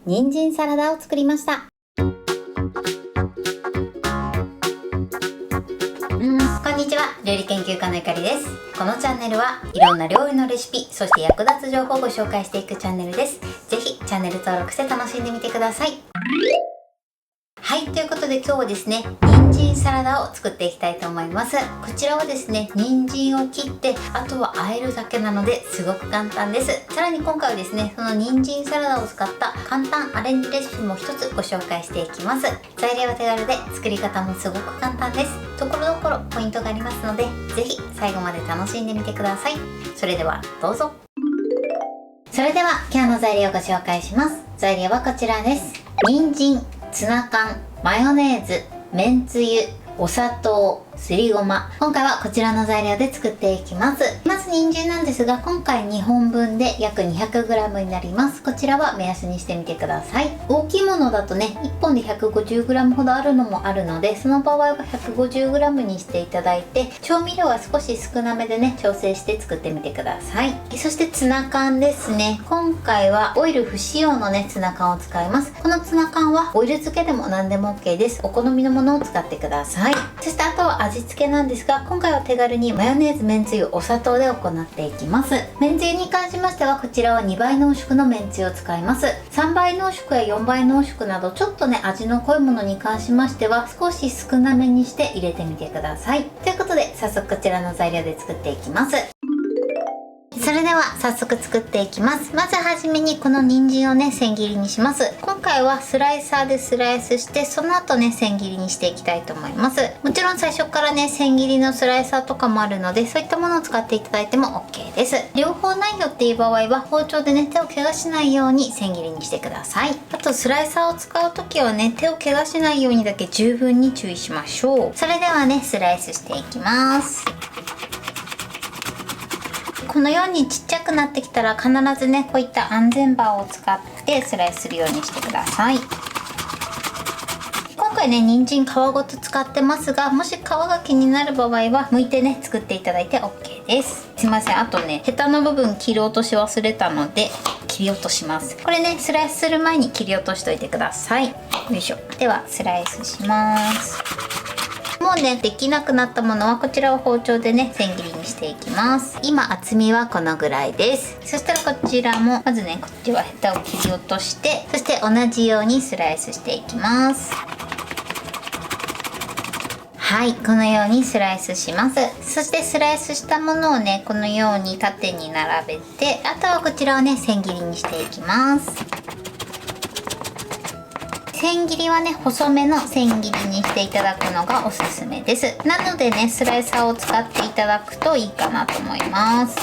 人参サラダを作りました。こんにちは、料理研究家のゆかりです。このチャンネルはいろんな料理のレシピ、そして役立つ情報をご紹介していくチャンネルです。ぜひチャンネル登録して楽しんでみてください。はい、ということで今日はですね、人参サラダを作っていきたいと思います。こちらはですね、人参を切ってあとは和えるだけなのですごく簡単です。さらに今回はですね、その人参サラダを使った簡単アレンジレシピも一つご紹介していきます。材料は手軽で作り方もすごく簡単です。ところどころポイントがありますので、ぜひ最後まで楽しんでみてください。それではどうぞ。それでは今日の材料をご紹介します。材料はこちらです。人参、ツナ缶、マヨネーズ、めんつゆ、お砂糖、すりごま。今回はこちらの材料で作っていきます。まず人参なんですが、今回2本分で約 200g になります。こちらは目安にしてみてください。大きいものだとね、1本で 150g ほどあるのもあるので、その場合は 150g にしていただいて、調味料は少し少なめでね、調整して作ってみてください。そしてツナ缶ですね。今回はオイル不使用のね、ツナ缶を使います。このツナ缶はオイル漬けでも何でも OK です。お好みのものを使ってください。そしてあとは味付けなんですが、今回は手軽にマヨネーズ、めんつゆ、お砂糖で行っていきます。めんつゆに関しましては、こちらは2倍濃縮のめんつゆを使います。3倍濃縮や4倍濃縮などちょっとね、味の濃いものに関しましては少し少なめにして入れてみてください。ということで早速こちらの材料で作っていきます。それでは早速作っていきます。まずはじめにこの人参をね、千切りにします。今回はスライサーでスライスして、その後ね、千切りにしていきたいと思います。もちろん最初からね、千切りのスライサーとかもあるので、そういったものを使っていただいても OK です。両方ないよっていう場合は包丁でね、手を怪我しないように千切りにしてください。あとスライサーを使う時はね、手を怪我しないようにだけ十分に注意しましょう。それではね、スライスしていきます。このようにちっちゃくなってきたら必ずね、こういった安全バーを使ってスライスするようにしてください。今回ね、人参皮ごと使ってますが、もし皮が気になる場合は剥いてね、作っていただいて OK です。すいません、あとね、ヘタの部分切り落とし忘れたので切り落とします。これね、スライスする前に切り落としといてください。よいしょ。ではスライスします。もうね、できなくなったものはこちらを包丁でね、千切りにしていきます。今厚みはこのぐらいです。そしたらこちらもまずね、こっちはヘタを切り落として、そして同じようにスライスしていきます。はい、このようにスライスします。そしてスライスしたものをね、このように縦に並べて、あとはこちらをね、千切りにしていきます。千切りはね、細めの千切りにしていただくのがおすすめです。なのでね、スライサーを使っていただくといいかなと思います。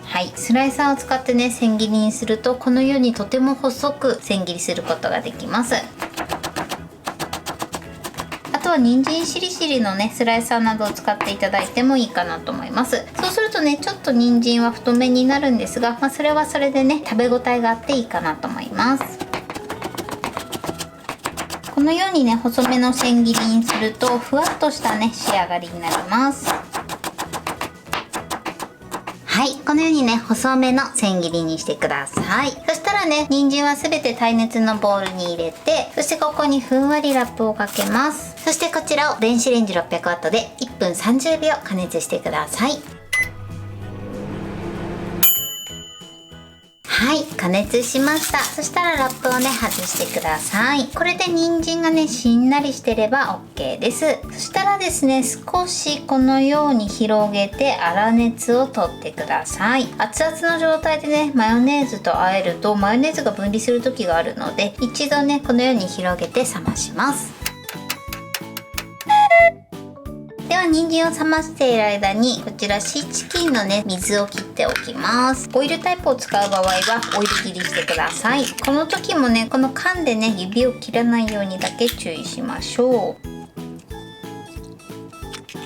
はい、スライサーを使ってね、千切りにするとこのようにとても細く千切りすることができます。あとは人参しりしりのね、スライサーなどを使っていただいてもいいかなと思います。そうするとね、ちょっと人参は太めになるんですが、それはそれでね、食べ応えがあっていいかなと思います。このようにね、細めの千切りにするとふわっとしたね、仕上がりになります。はい、このようにね、細めの千切りにしてください。そしたらね、人参はすべて耐熱のボウルに入れて、そしてここにふんわりラップをかけます。そしてこちらを電子レンジ 600W で1分30秒加熱してください。はい、加熱しました。そしたらラップをね、外してください。これで人参がね、しんなりしてれば OK です。そしたらですね、少しこのように広げて粗熱を取ってください。熱々の状態でね、マヨネーズと和えるとマヨネーズが分離する時があるので、一度ね、このように広げて冷まします。では人参を冷ましている間に、こちらシーチキンのね、水を切っておきます。オイルタイプを使う場合はオイル切りしてください。この時もね、この缶でね、指を切らないようにだけ注意しましょう。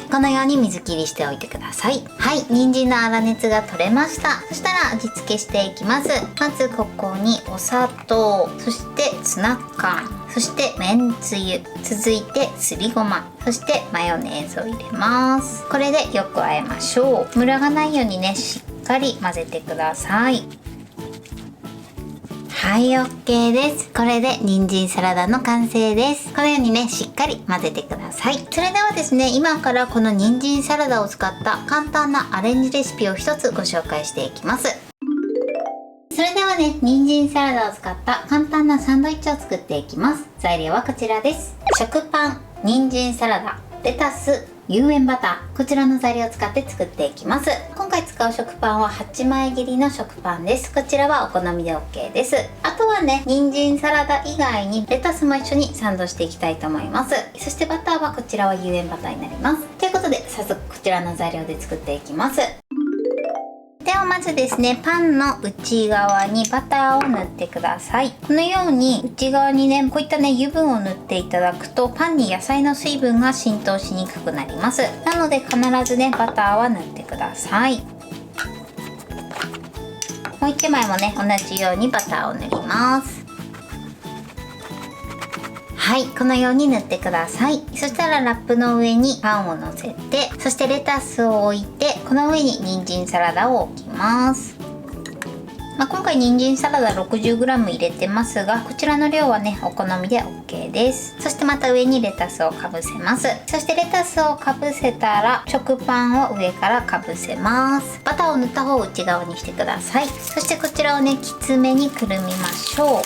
このように水切りしておいてください。はい、人参の粗熱が取れました。そしたら味付けしていきます。まずここにお砂糖、そしてツナ缶、そしてめんつゆ、続いてすりごま、そしてマヨネーズを入れます。これでよく和えましょう。ムラがないようにね、しっかり混ぜてください。はい、OK です。これで人参サラダの完成です。このようにね、しっかり混ぜてください。それではですね、今からこの人参サラダを使った簡単なアレンジレシピを一つご紹介していきます。それではね、人参サラダを使った簡単なサンドイッチを作っていきます。材料はこちらです。食パン、人参サラダ、レタス、有塩バター、こちらの材料を使って作っていきます。今回使う食パンは8枚切りの食パンです。こちらはお好みで OK です。あとはね、人参サラダ以外にレタスも一緒にサンドしていきたいと思います。そしてバターはこちらは有塩バターになります。ということで早速こちらの材料で作っていきます。ではまずですね、パンの内側にバターを塗ってください。このように内側にね、こういったね、油分を塗っていただくとパンに野菜の水分が浸透しにくくなります。なので必ずね、バターは塗ってください。もう1枚もね、同じようにバターを塗ります。はい、このように塗ってください。そしたらラップの上にパンをのせて、そしてレタスを置いて、この上に人参サラダを置きます。今回人参サラダ 60g 入れてますが、こちらの量はね、お好みで OK です。そしてまた上にレタスをかぶせます。そしてレタスをかぶせたら食パンを上からかぶせます。バターを塗った方を内側にしてください。そしてこちらをね、きつめにくるみましょう。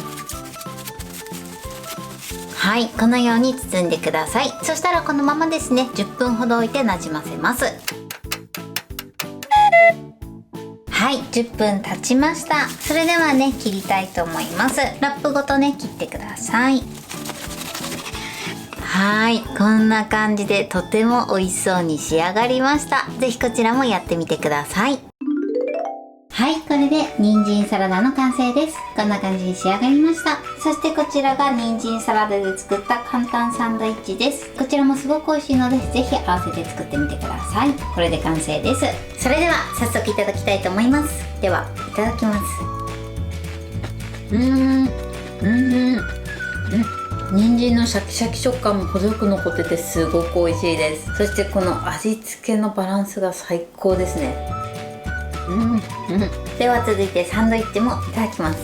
はい、このように包んでください。そしたらこのままですね、10分ほど置いてなじませます。はい、10分経ちました。それではね、切りたいと思います。ラップごとね、切ってください。はい、こんな感じでとても美味しそうに仕上がりました。ぜひこちらもやってみてください。はい、これで人参サラダの完成です。こんな感じに仕上がりました。そしてこちらが人参サラダで作った簡単サンドイッチです。こちらもすごく美味しいので、ぜひ合わせて作ってみてください。これで完成です。それでは早速いただきたいと思います。では、いただきます。人参のシャキシャキ食感も程よく残っててすごく美味しいです。そしてこの味付けのバランスが最高ですね。では続いてサンドイッチもいただきます。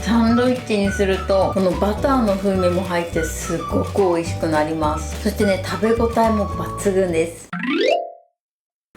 サンドイッチにするとこのバターの風味も入ってすごく美味しくなります。そしてね、食べ応えも抜群です。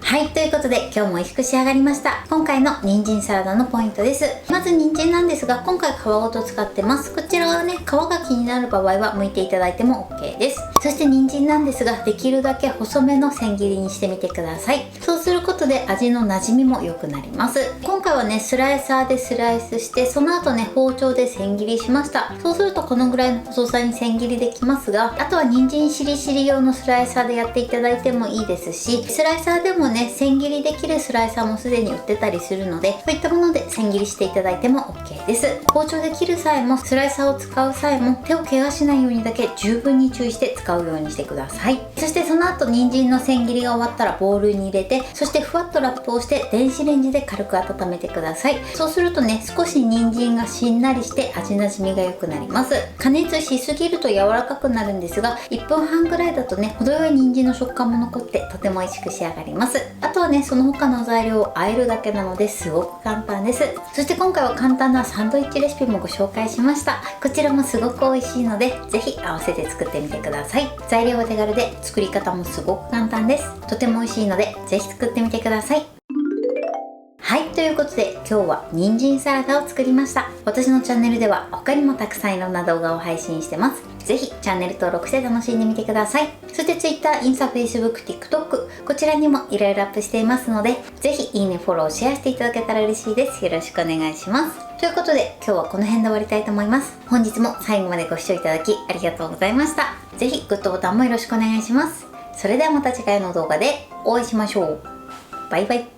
はい、ということで今日も美味しく仕上がりました。今回の人参サラダのポイントです。まず人参なんですが、今回皮ごと使ってます。こちらはね、皮が気になる場合は剥いていただいても OK です。そして人参なんですが、できるだけ細めの千切りにしてみてください。そうすることで味の馴染みも良くなります。今回はね、スライサーでスライスして、その後ね、包丁で千切りしました。そうするとこのぐらいの細さに千切りできますが、あとは人参しりしり用のスライサーでやっていただいてもいいですし、スライサーでもね、千切りできるスライサーもすでに売ってたりするので、こういったもので千切りしていただいても OK です。包丁で切る際もスライサーを使う際も手を怪我しないようにだけ十分に注意して使うようにしてください。そしてその後人参の千切りが終わったらボウルに入れて、そしてふわっとラップをして電子レンジで軽く温めてください。そうするとね、少し人参がしんなりして味なじみが良くなります。加熱しすぎると柔らかくなるんですが、1分半ぐらいだとね、程よい人参の食感も残ってとても美味しく仕上がります。あとはね、その他の材料を和えるだけなのですごく簡単です。そして今回は簡単なサンドイッチレシピもご紹介しました。こちらもすごく美味しいので、ぜひ合わせて作ってみてください。材料は手軽で作り方もすごく簡単です。とても美味しいので、ぜひ作ってみてください。はい、ということで今日は人参サラダを作りました。私のチャンネルでは他にもたくさんいろんな動画を配信してます。ぜひチャンネル登録して楽しんでみてください。そして Twitter、インスタ、Facebook、TikTok、こちらにもいろいろアップしていますので、ぜひいいね、フォロー、シェアしていただけたら嬉しいです。よろしくお願いします。ということで今日はこの辺で終わりたいと思います。本日も最後までご視聴いただきありがとうございました。ぜひグッドボタンもよろしくお願いします。それではまた次回の動画でお会いしましょう。バイバイ。